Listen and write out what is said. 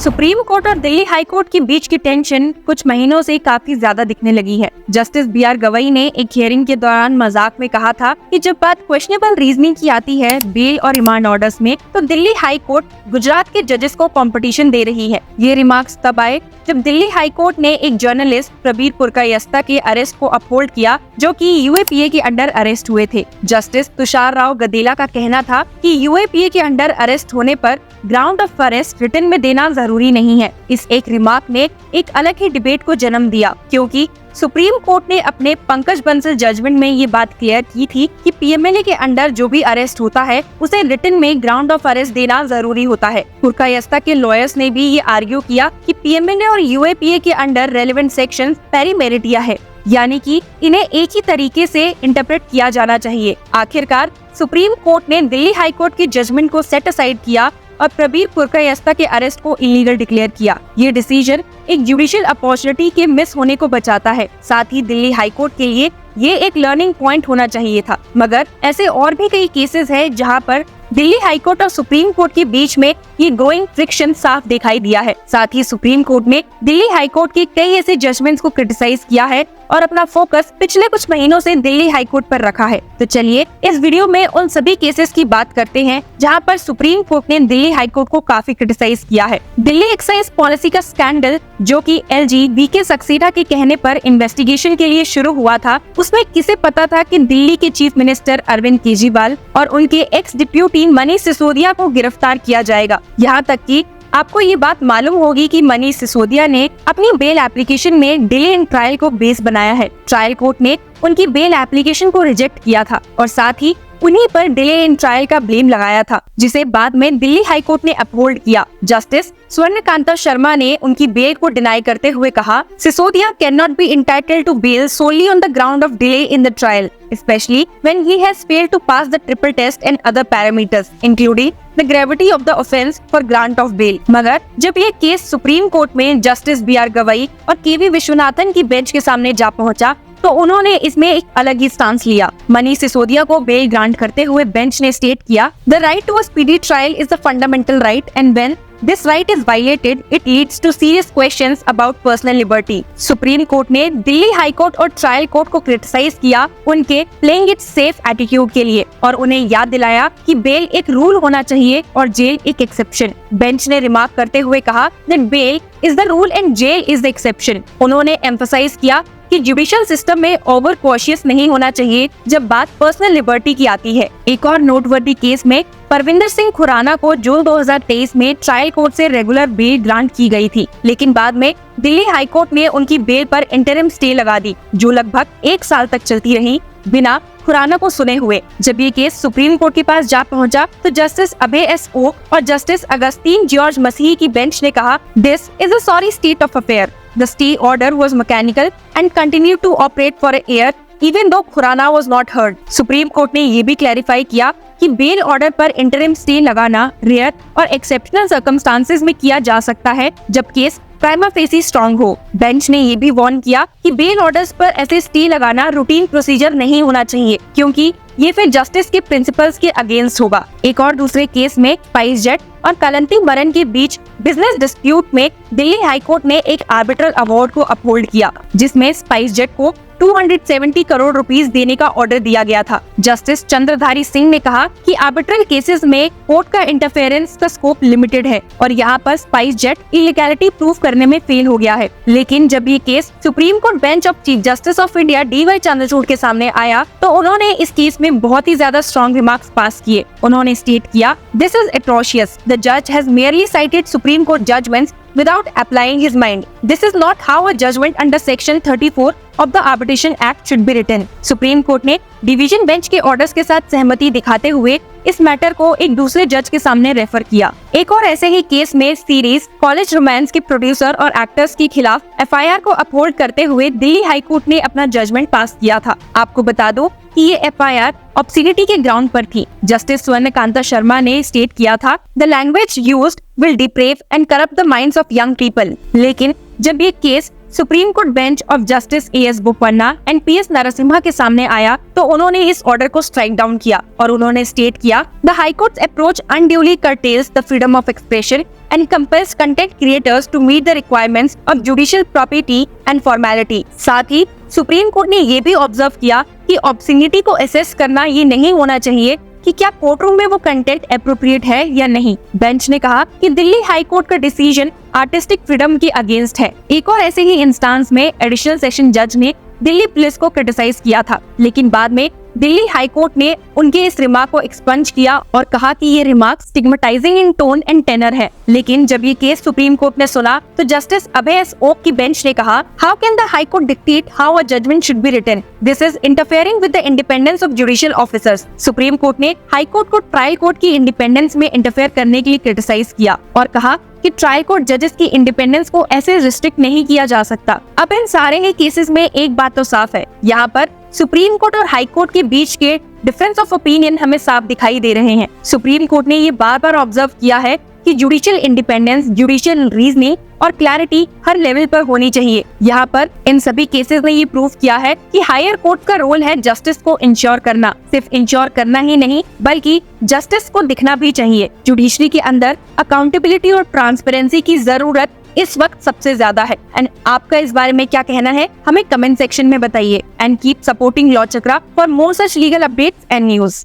Supreme court और Delhi high court के बीच की टेंशन कुछ महीनों से काफी ज्यादा दिखने लगी है। Justice B R. गवई ने एक हियरिंग के दौरान मजाक में कहा था कि जब बात क्वेश्चनेबल रीजनिंग की आती है बेल और रिमांड ऑर्डर्स में, तो दिल्ली हाई कोर्ट गुजरात के जजेस को कंपटीशन दे रही है। ये रिमार्क्स तब आए जब दिल्ली हाई कोर्ट ने एक जर्नलिस्ट प्रबीर पुरकायस्ता के अरेस्ट को अपहोल्ड किया, जो कि यूएपीए के अंडर अरेस्ट हुए थे। जस्टिस तुषार राव गदेला का कहना था कि यूएपीए के अंडर अरेस्ट होने पर ग्राउंड ऑफ अरेस्ट रिटन में देना जरूरी नहीं है। इस एक रिमार्क ने एक अलग ही डिबेट को जन्म दिया, क्योंकि सुप्रीम कोर्ट ने अपने पंकज बंसल जजमेंट में ये बात क्लियर की थी कि पीएमएलए के अंडर जो भी अरेस्ट होता है उसे रिटन में ग्राउंड ऑफ अरेस्ट देना जरूरी होता है। पुरकायस्ता के लॉयर्स ने भी ये आर्ग्यू किया कि पीएमएलए और यूएपीए के अंडर रेलेवेंट सेक्शंस पेरीमेरिटिया है, यानी कि इन्हें एक ही तरीके से इंटरप्रेट किया जाना चाहिए। आखिरकार सुप्रीम कोर्ट ने दिल्ली हाई कोर्ट के जजमेंट को सेट असाइड किया और प्रबीर पुरकायस्ता के अरेस्ट को इलीगल डिक्लेयर किया। ये डिसीजन एक जुडिशियल अपॉर्चुनिटी के मिस होने को बचाता है। साथ ही दिल्ली हाई कोर्ट के लिए ये एक लर्निंग पॉइंट होना चाहिए था। मगर ऐसे और भी कई केसेस हैं जहां पर दिल्ली हाई कोर्ट और सुप्रीम कोर्ट के बीच में ये ग्रोइंग फ्रिक्शन साफ दिखाई दिया है। साथ ही सुप्रीम कोर्ट ने दिल्ली हाई कोर्ट के कई ऐसे जजमेंट्स को क्रिटिसाइज किया है और अपना फोकस पिछले कुछ महीनों से दिल्ली हाई कोर्ट पर रखा है। तो चलिए इस वीडियो में उन सभी केसेस की बात करते हैं जहां पर सुप्रीम कोर्ट ने दिल्ली हाई कोर्ट को काफी क्रिटिसाइज किया है। दिल्ली एक्साइज पॉलिसी का स्कैंडल, जो कि एलजी वीके सक्सेना के कहने पर इन्वेस्टिगेशन के लिए शुरू हुआ था, उसमें किसे पता था कि दिल्ली के चीफ मिनिस्टर अरविंद केजरीवाल और उनके एक्स डिप्यूटी मनीष सिसोदिया को गिरफ्तार किया जाएगा। यहाँ तक कि आपको ये बात मालूम होगी कि मनीष सिसोदिया ने अपनी बेल एप्लीकेशन में डिले इन ट्रायल को बेस बनाया है। ट्रायल कोर्ट ने उनकी बेल एप्लीकेशन को रिजेक्ट किया था और साथ ही उन्हीं पर डिले इन ट्रायल का ब्लेम लगाया था, जिसे बाद में दिल्ली हाई कोर्ट ने अपहोल्ड किया। जस्टिस स्वर्णकांता शर्मा ने उनकी बेल को डिनाई करते हुए कहा, Sisodia can not be entitled to bail solely on the ground of delay in the trial, especially when he has failed to pass the triple test and other parameters, including the gravity of the offence for grant of bail। मगर जब ये case Supreme court में justice B R. Gavai और KV. Viswanathan की bench के सामने जा पहुंचा, तो उन्होंने इसमें एक अलग ही स्टांस लिया। मनीष सिसोदिया को बेल ग्रांट करते हुए बेंच ने स्टेट किया, the right to a speedy trial is the fundamental right and when this right is violated, it leads to serious questions about personal liberty। Supreme court ने Delhi high court और trial court को criticise किया उनके playing it safe attitude के लिए और उन्हें याद दिलाया कि बेल एक रूल होना चाहिए और जेल एक एक्सेप्शन। बेंच ने रिमार्क करते हुए कहा that bail is the rule and jail is the exception। उन्होंने एम्फसाइज किया कि जुडिशियल सिस्टम में ओवर कॉशियस नहीं होना चाहिए जब बात पर्सनल लिबर्टी की आती है। एक और नोटवर्दी केस में परविंदर सिंह खुराना को जून 2023 में ट्रायल कोर्ट से रेगुलर बेल ग्रांट की गई थी, लेकिन बाद में दिल्ली हाई कोर्ट ने उनकी बेल पर इंटरिम स्टे लगा दी, जो लगभग 1 साल तक चलती रही बिना खुराना को सुने हुए। जब ये केस सुप्रीम कोर्ट के पास जा पहुंचा, तो जस्टिस अभय एस ओक और जस्टिस अगस्तीन जॉर्ज मसीह की बेंच ने कहा, this is a sorry state of affair. The stay order was mechanical and continued to operate for a year even though Khurana was not heard। Supreme court ने ये भी clarify किया कि bail order पर interim stay लगाना rare और exceptional circumstances में किया जा सकता है जब केस प्राइमा फेसी स्ट्रॉन्ग हो। बेंच ने ये भी वार्न किया कि बेल ऑर्डर्स पर ऐसे स्टे लगाना रूटीन प्रोसीजर नहीं होना चाहिए, क्योंकि ये फिर जस्टिस के प्रिंसिपल्स के अगेंस्ट होगा। एक और दूसरे केस में स्पाइस जेट और कलंती मरन के बीच बिजनेस डिस्प्यूट में दिल्ली हाई कोर्ट ने एक आर्बिट्रल अवार्ड को अपहोल्ड किया, जिसमें स्पाइस जेट को 270 करोड़ रुपीस देने का ऑर्डर दिया गया था। जस्टिस चंद्रधारी सिंह ने कहा कि आर्बिट्रल केसेस में कोर्ट का इंटरफेरेंस का स्कोप लिमिटेड है और यहाँ पर स्पाइस जेट इलीगैलिटी प्रूव करने में फेल हो गया है। लेकिन जब ये case Supreme Court bench of chief justice of India D.Y.. Chandrachud के सामने आया, तो उन्होंने इस केस में बहुत ही ज्यादा स्ट्रॉन्ग रिमार्क्स पास किए। उन्होंने स्टेट किया, दिस इज एट्रोशियस, द जज has merely cited supreme court judgments without applying his mind। This is not how a judgment under section 34 of the Arbitration Act should be written। Supreme court ने division bench के orders के साथ सहमति दिखाते हुए इस matter को एक दूसरे जज के सामने रेफर किया। एक और ऐसे ही केस में सीरीज कॉलेज रोमांस के प्रोड्यूसर और एक्टर्स के खिलाफ एफआईआर को अपहोल्ड करते हुए दिल्ली हाई कोर्ट ने अपना जजमेंट पास किया था। आपको बता दो कि ये एफआईआर ऑब्सिडिटी के ग्राउंड पर थी। जस्टिस स्वर्णकांता शर्मा ने स्टेट किया था, the language used will deprave and corrupt the minds of young people. लेकिन जब ये case Supreme Court bench of justice AS Bopanna and PS Narasimha के सामने आया तो उन्होंने इस ऑर्डर को स्ट्राइक डाउन किया और उन्होंने स्टेट किया, the high courts approach unduly curtails the freedom of expression and compels content creators to meet the requirements of judicial propriety and formality। साथ ही सुप्रीम कोर्ट ने ये भी ऑब्जर्व किया कि ऑब्ससिनिटी को असेस करना ये नहीं होना चाहिए कि क्या कोर्ट रूम में वो कंटेंट एप्रोप्रिएट है या नहीं। बेंच ने कहा कि दिल्ली हाई कोर्ट का डिसीजन आर्टिस्टिक फ्रीडम के अगेंस्ट है। एक और ऐसे ही इंस्टांस में एडिशनल सेशन जज ने दिल्ली पुलिस को क्रिटिसाइज किया था, लेकिन बाद में दिल्ली हाई कोर्ट ने उनके इस रिमार्क को एक्सपंज किया और कहा कि ये remark stigmatising in tone and tenor है। लेकिन जब ये केस सुप्रीम कोर्ट ने सुना तो जस्टिस अभय एस ओक की बेंच ने कहा, how can the high court dictate how a judgment should be written, this is interfering with the independence of judicial officers. Supreme court ने हाई कोर्ट को trial court की independence में interfere करने के लिए क्रिटिसाइज किया और कहा कि ट्रायल कोर्ट जजेस की इंडिपेंडेंस को ऐसे रिस्ट्रिक्ट नहीं किया जा सकता। अब इन सारे ही केसेस में एक बात तो साफ है, यहाँ पर सुप्रीम कोर्ट और हाई कोर्ट के बीच के डिफरेंस ऑफ ओपिनियन हमें साफ दिखाई दे रहे हैं। सुप्रीम कोर्ट ने ये बार बार ऑब्जर्व किया है कि जुडिशियल इंडिपेंडेंस, जुडिशियल रीजनिंग और क्लैरिटी हर लेवल पर होनी चाहिए। यहाँ पर इन सभी केसेस ने ये प्रूव किया है कि हायर कोर्ट का रोल है जस्टिस को इंश्योर करना। सिर्फ इंश्योर करना ही नहीं बल्कि जस्टिस को दिखना भी चाहिए। जुडिशरी के अंदर अकाउंटेबिलिटी और ट्रांसपेरेंसी की जरूरत इस वक्त सबसे ज्यादा है। एंड आपका इस बारे में क्या कहना है हमें कमेंट सेक्शन में बताइए। And keep supporting law chakra for more such legal updates and news.